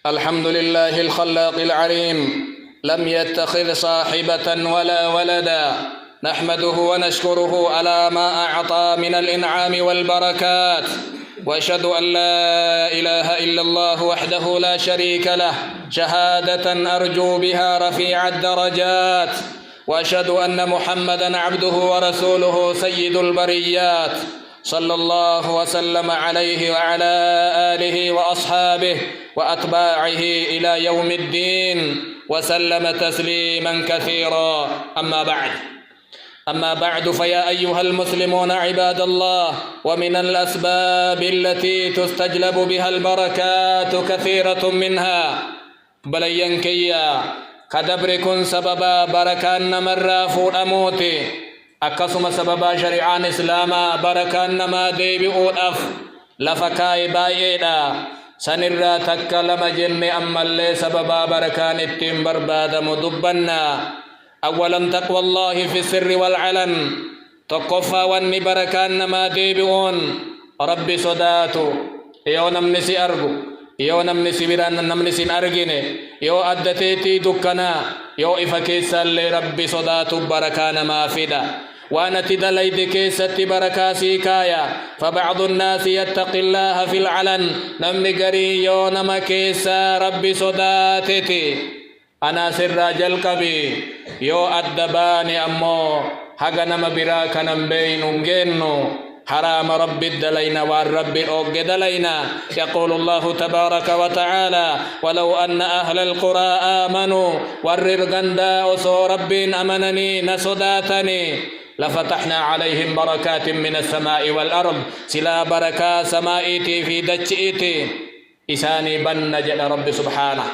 الحمد لله الخلاق العليم، لم يتخذ صاحبة ولا ولدا، نحمده ونشكره على ما أعطى من الإنعام والبركات، وأشهد أن لا إله إلا الله وحده لا شريك له شهادة أرجو بها رفيع الدرجات، وأشهد أن محمدًا عبده ورسوله سيد البريات، صلى الله وسلم عليه وعلى آله وأصحابه وأتباعه إلى يوم الدين، وسلم تسليما كثيرا. أما بعد فيا أيها المسلمون عباد الله، ومن الأسباب التي تستجلب بها البركات كثيرة منها بلينكيا كدبركن سببا بركان مرة فؤموتي أكسم سببا شريعان إسلاما بركان ما ديبئو أف لفكاي بايدا سنرى تكلم جن أما اللي سببا بركان التم برباد مدبنا. أولا تقوى الله في السر والعلن، تقفى واني بركان ما ديبئون ربي صداتو يو نمنسي أرجو يو نمنسي بران نمنسي أرجيني يو أدتيتي دكنا يو إفكيس اللي ربي صداتو بركان ما فدا وانا تدليد كيست بركا سيكايا. فبعض الناس يتقي الله في العلن نمني قري يو نما كيسا ربي صداتتي أنا سر جلقبي يو أدباني أمو حق نما براك نمبين ونجنو حرام ربي الدلينا والرب أوج دلينا. يقول الله تبارك وتعالى: ولو أن أهل القرى آمنوا والرغندا أسو رب أمنني نسداتني لفتحنا عليهم بركات من السماء والأرض. سلا بركة سمائتي في دجئتي إساني بن جل رب سبحانه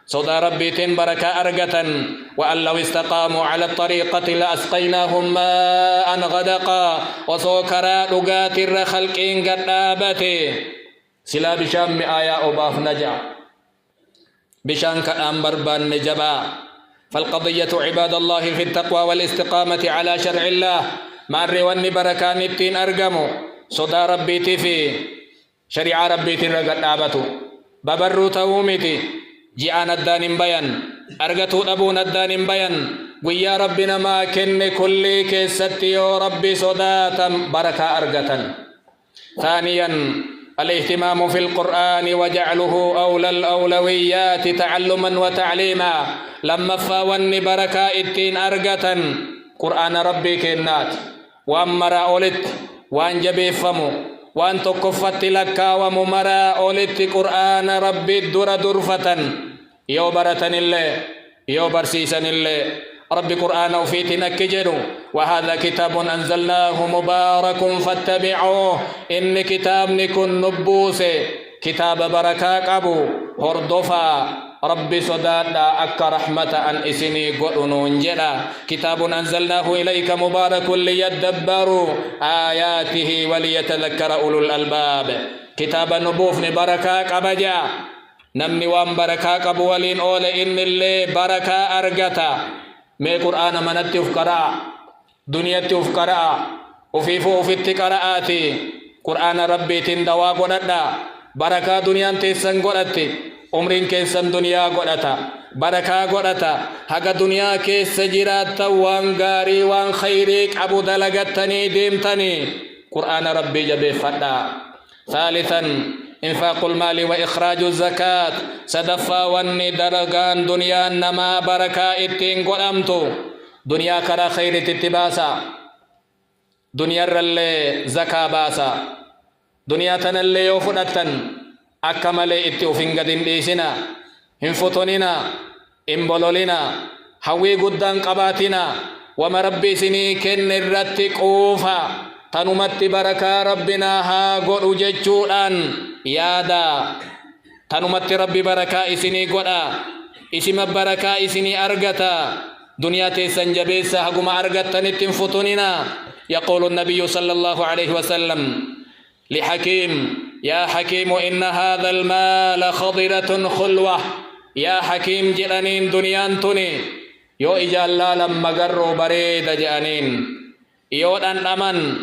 صدى ربي تن بركة أرقة. وأن لو استقاموا على الطريقة لأسقيناهم ماء غدقا وسوكرا لغات الرخلقين قد آبتي سلا بشام آياء باف نجا بشان كأمبر بان نجبا. فالقضية عباد الله في التقوى والاستقامة على شرع الله مار واني بركان التين أرقموا صدى ربي تفي شريع ربي ترقد آبتو ببرو تومتي جيان الدان بيان أرغتو أبون الدان بيان ويا ربنا ما كن كل كيستي ربي صداتا بركة أرغتا. ثانيا الاهتمام في القرآن وجعله أولى الأولويات تعلما وتعليما. لما فاوني بركة التين أرغتا قرآن ربي كنات وأمرا أولت وأنجبي فمو وأن تكفت لك وممرا أولت قرآن ربي الدر درفة يو برتن الله يو برسيسن الله ربي قرآن وفيتنا كجنو. وهذا كتاب أنزلناه مبارك فاتبعوه إن كتاب نكون نبوس كتاب بركاك أبو هردفا ربي صدادا أك رحمة أن إسني قرنون جدا. كتاب أنزلناه إليك مبارك ليدبروا آياته وليتذكر أولو الألباب. كتاب نبوف بركاك أبجا نمني وان بركاك أبو ولين أول إن اللي بركة أرغتا مي قرآن منت افقراء دنيا افقراء وفيفو وفي قراءاتي قرآن ربي تندوا قددا بركة دنيا تيسن قدتي عمرين كيسن دنيا قدتا بركة قدتا حق دنيا كيس جرات وان غاري وان خيريك أبو دلغتني ديمتني قرآن ربي جبه فدا. ثالثا إنفاق المال وإخراج الزكاة صدفا واني درغان دنيا نما بركة اتين قدمتو دنيا كرا خير تتباسا دنيا رلي زكاة باسا دنيا تنلي يوفنتن أكمل اتوفين قدن ديسنا انفتوننا انبولولنا حوي قدن قباتنا ومربي سني كن الرتق أوفا تنمت بركة ربنا ها قد ججودان يادا تنمت ربي بركة إسني قدا اسم بركة إسني أرغتا دنيا تيسن جبيسا حقم أرغتا نتنفتوننا. يقول النبي صلى الله عليه وسلم لحكيم: يا حكيم إن هذا المال خضرة خلوة. يا حكيم جلانين دنيان تني يو إجالا لما قروا بريد جانين يو أن أمن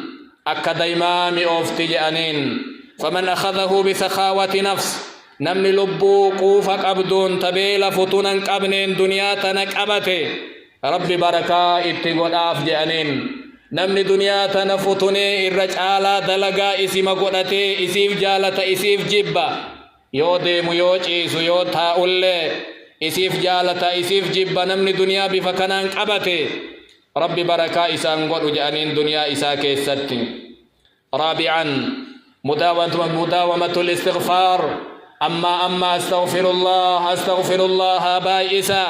أكا دايمامي أوفتي جانين. فمن أخذه بسخاوة نفس نمني لبو قوفا قبدون تبيل فتونا قبنين دنيا تنقبته ربي بركة اتقود جانين نمني دنيا تنفتني الرجالة دلقا اسم قدته اسيف جالة اسيف جبا يو ديمو يو چيسو يو تاولي اسيف جالة اسيف جبا نمني دنيا بفكنان قبته ربي بركة إسان قد جانين دنيا إسا كيستي رابعا مداومة الاستغفار أما أستغفر الله بائسا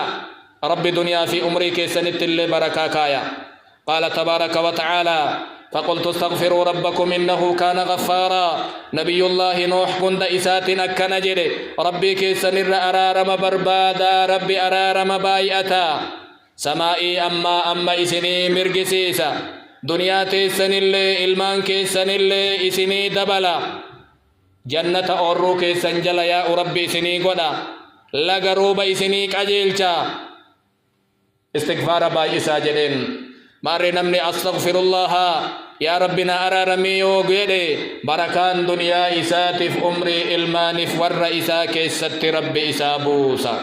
رب دنيا في أمريك سنت اللي بركة كايا قال تبارك وتعالى فقلت استغفروا ربكم إنه كان غفارا نبي الله نوح كند إسات أكنجر ربي كيسن أرارم بربادا ربي أرارم بايئتا سمائي أما إسني مرقسيسا دنيا تيسن اللي إلمان كيسن اللي إسني دبلا جنة أورو كيسن جل يا ربي إسني قدا لغروب إسني كجيلشا استغفار بايئسا جدين ماري نمني أستغفر الله يا ربنا أرارمي يوغيدي بركان دنيا إساتف أمري إلمانف والرئيسا كيست ربي إسابوسا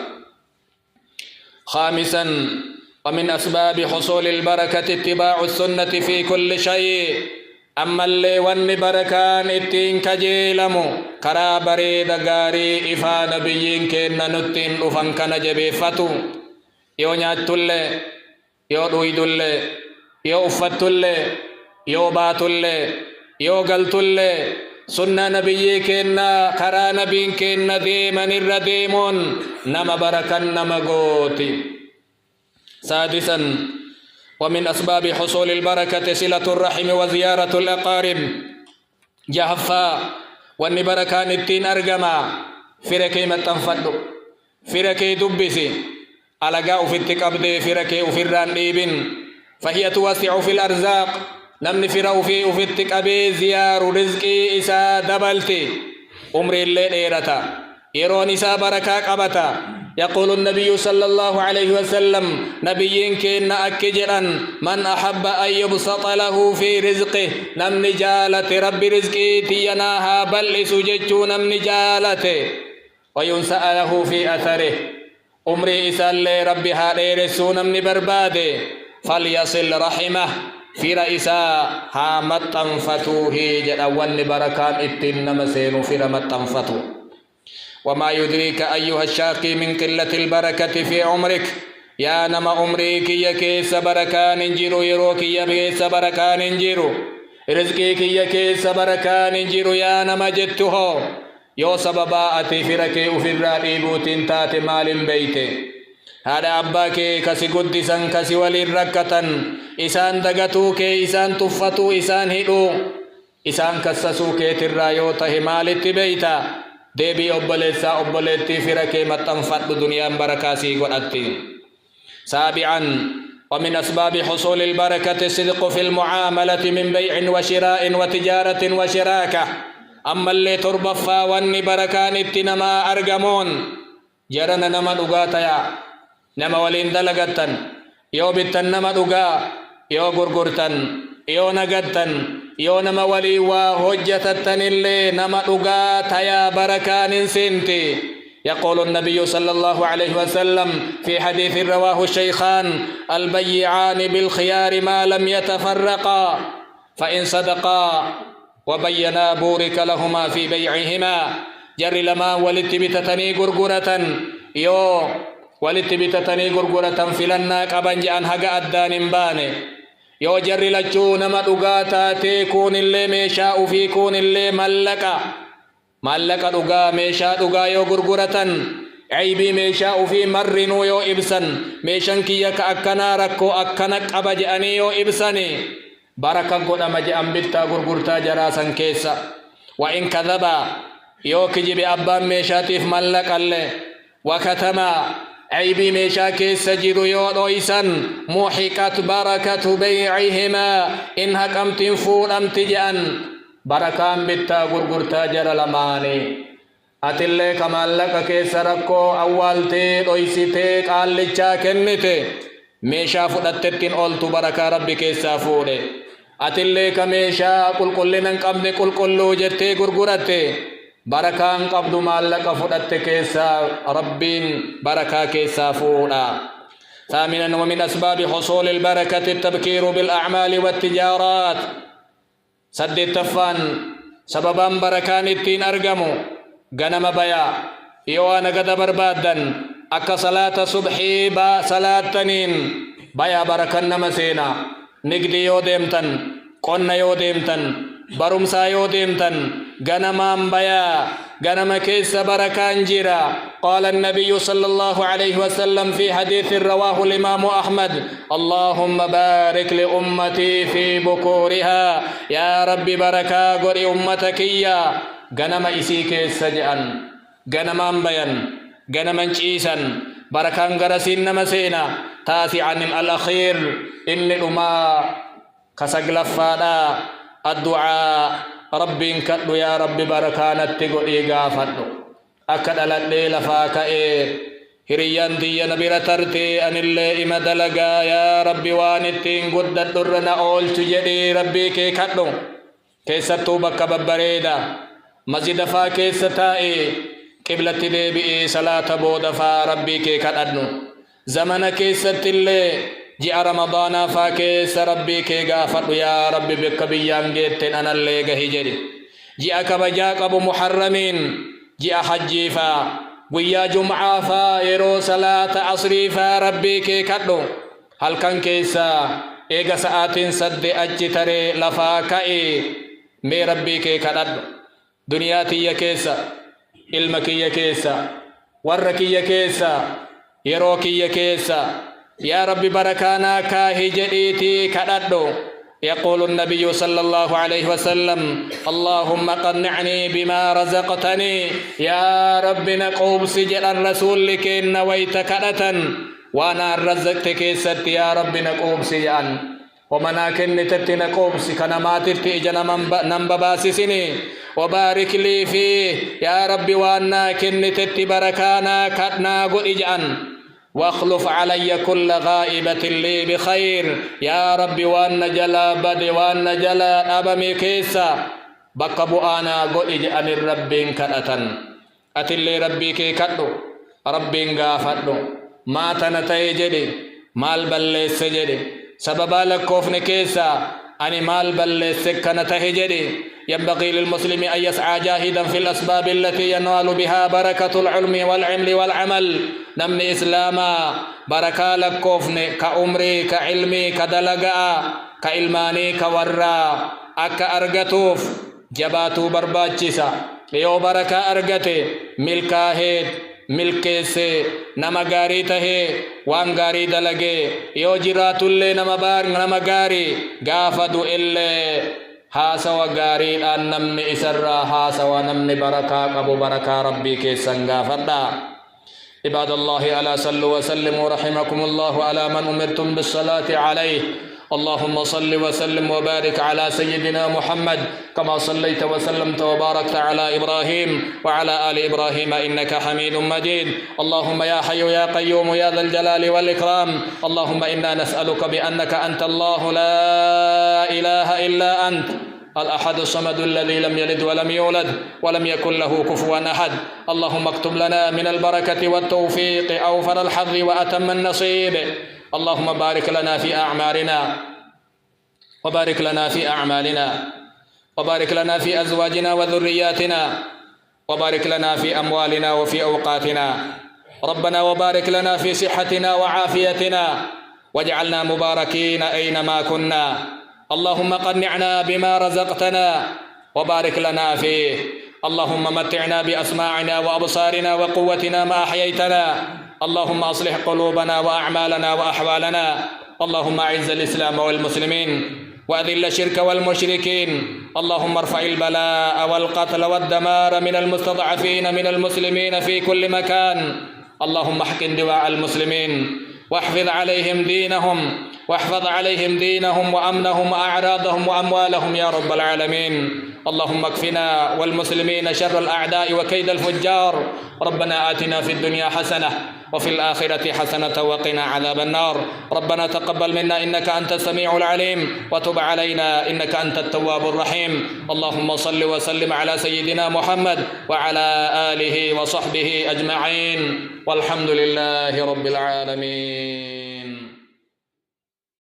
خامسا ومن أسباب حصول البركة اتباع السنة في كل شيء أما اللي ون بركان اتين كجيلمو كرا بريد غاري إفا نبيين كينا نتين أفن كنجبي فتو يو نياتولي يو دويدولي يو أفتولي يو باتولي يو قلتولي سنة نبي كينا كرا نبين كينا ديمن الرديمون نما بركان نما قوتي سادسا ومن أسباب حصول البركة صلة الرحم وزيارة الأقارب جهفا واني بركان التين أرقما فركي متنفدو فركي دبسي ألقاء في التقبد فركي وفران ديبن فهي توسع في الأرزاق نمني فرو في التقبد زيار رزقي إسا دبلتي عمري الليل إيرتا يرون إسا بركة قبتا يقول النبي صلى الله عليه وسلم نبيين كين أكجرا من أحب أن يبسط له في رزقه نم نجالة رب رزقي تيناها بل سججو نم نجالة وينسأ له في أثره أمري إسال ربي هذه رسول نم نبرباده فليصل رحمه في رئيسا هامت تنفتوه جدوان بركان اتن مسين في رمت تنفتوه وما يدريك أيها الشاقي من قلة البركة في عمرك يا نما عمرك يكيس بركان انجرو يروك يكيس بركان انجرو رزقك يكيس بركان انجرو يا نما جته يو سببا أتي فرك وفر ريبوت تات مال بيته هذا أباك كسي قدسا كسي ولي ركة إسان دقتوك إسان تفتو إسان هدو إسان كسسوك ترايو تهمال بيتا ديبي أبلتي فركي متنفت دنيا بركاسي قدتي سابعا ومن أسباب حصول البركة الصدق في المعاملة من بيع وشراء وتجارة وشراكة أما اللي تربفا واني بركان اتنما أرقمون جرنا نما دقاتيا نما ولين دلقتن يو بتن نما دقا يو غرغرتن يو نقتن يو نما ولي وهجتتن اللي نما دقاتيا بركان سنتي يقول النبي صلى الله عليه وسلم في حديث رواه الشيخان البيعان بالخيار ما لم يتفرقا فإن صدقا وبينا بورك لهما في بيعهما جر لما ولتبتتني غرغرة يو ولتبتتني غرغرة فلنا قبن جان حق أدان باني يو جر لچو نما دغاتا تكون اللي ميشاء في كون اللي ملك دغا ميشاء دغا يو غرغرة عيبي ميشاء في مرنو يو إبسن ميشان كيك أكنا ركو أكنا قبج أني يو إبسني بركة قد أمجي أمبتا غرغرتا جراسا كيسا وإن كذبا يو كجب أبان ميشاتيف ملك اللي وكتما عيبي ميشا كيسا جيرو يو رويسا موحكت بركة بيعهما إن هكمت فول أمتجأن بركة أمبتا غرغرتا جر لماني أتلي كمالك كيسا ركو أولتي رويسيتي قالجا كنتي ميشا فدتتين أولتو بركة ربي كيسا فولي أتلي كميشا قل لنن قبل قل جتي غرغرتي barakaan qabdu maallaqa fudhatte keessaa rabbiin barakaa keessaa fuudha. ثامنا ومن أسباب حصول البركة التبكير بالأعمال والتجارات. سد التفان سببا بركان التين أرقمو غنم بيا يوانا قد بربادا أكا صلاة صبحي با صلاة تنين بيا بركان نمسينا نقدي يو ديمتن قن يو ديمتن برمسا يو ديمتن غنمان بيا غنم كيس بركان جيرا. قال النبي صلى الله عليه وسلم في حديث رواه الإمام أحمد: اللهم بارك لأمتي في بكورها، يا رب بركة قري أمتك يا غنم إسي كيس سجأن غنمان بيان غنمان جيسا بركان غرسين نمسينا. تاسعا الأخير إن الأمة كسقلفانا الدعاء ربي كدو يا ربي بركانت تقولي غافدو أكد على الليل فاكئ هريان دي نبير ترتي أن اللي إمدلقا يا ربي وانتين قد الدرنا أول تجدي ربي كي كدو كيستو بك ببريدا مزيد فا كيستائي قبلة دي بي صلاة بود فا ربي كي كدنو زمن كيست اللي جاء رمضان فاكيس ربي كي غافر يا ربي بك بيان جيتن أنا اللي هجري جاء كبجاك أبو محرمين جاء حجي فا ويا جمعة فا يرو صلاة عصري فا ربي كي كدو هل كان كيسا إيغا ساعتين سد أجي تري لفا كأي مي ربي كي كدو دنياتي يا كيسا علمك يا كيسا ورك يا كيسا يروكي يا كيسا يا ربي بركانا كاهي جديتي كددو. يقول النبي صلى الله عليه وسلم: اللهم قنعني بما رزقتني. يا ربي نقوم سجل الرسول لكي نويت كدتا وانا رزقتك ست يا ربي نقوم سجل ومنا كنت نقوم سكنمات تيجنا نمبباسسني وبارك لي فيه يا ربي وانا كنت بركانا كدنا قل اجعن واخلف علي كل غائبة لي بخير يا ربي وان جلا بدي وان جلا أبمي كيسا بقبو أنا قل إجأن الربين كأتن أتلي ربي كي كدو ربين غافدو ما تنتيجدي مال بلي سجدي سببا لكوفن كيسا أني مال بلي سكنتهجدي. ينبغي للمسلم أن يسعى جاهدا في الأسباب التي ينال بها بركة العلم والعمل والعمل. نمني إسلاما بركة لكوفن كأمري كعلمي كدلقاء كإلماني كورا أكا أرغتوف جباتو برباچسا يو بركة أرغتي ملكاهد ملكيسي نما غاري تهي وان غاري دلقي يو جراتو اللي نما بار نما غاري غافدو اللي هاسوا غاري أن نمني إسرا هاسوا نمني بركة أبو بركة ربي كيسان غافدا. عباد الله ألا صلوا وسلموا رحمكم الله على من أمرتم بالصلاة عليه. اللهم صل وسلم وبارك على سيدنا محمد كما صليت وسلمت وباركت على إبراهيم وعلى آل إبراهيم إنك حميد مجيد. اللهم يا حي يا قيوم يا ذا الجلال والإكرام اللهم إنا نسألك بأنك أنت الله لا إله إلا أنت الأحد الصمد الذي لم يلد ولم يولد ولم يكن له كفوا أحد. اللهم اكتب لنا من البركة والتوفيق أوفر الحظ وأتم النصيب. اللهم بارك لنا في أعمارنا وبارك لنا في أعمالنا وبارك لنا في أزواجنا وذرياتنا وبارك لنا في أموالنا وفي أوقاتنا. ربنا وبارك لنا في صحتنا وعافيتنا واجعلنا مباركين أينما كنا. اللهم قنعنا بما رزقتنا وبارك لنا فيه. اللهم متعنا بأسماعنا وأبصارنا وقوتنا ما أحييتنا. اللهم أصلح قلوبنا وأعمالنا وأحوالنا. اللهم أعز الإسلام والمسلمين وأذل الشرك والمشركين. اللهم ارفع البلاء والقتل والدمار من المستضعفين من المسلمين في كل مكان. اللهم احقن دواء المسلمين واحفظ عليهم دينهم وأمنهم وأعراضهم وأموالهم يا رب العالمين. اللهم اكفنا والمسلمين شر الأعداء وكيد الفجار. ربنا آتنا في الدنيا حسنة وفي الآخرة حسنة وقنا عذاب النار. ربنا تقبل منا إنك أنت السميع العليم وتب علينا إنك أنت التواب الرحيم. اللهم صل وسلم على سيدنا محمد وعلى آله وصحبه أجمعين والحمد لله رب العالمين.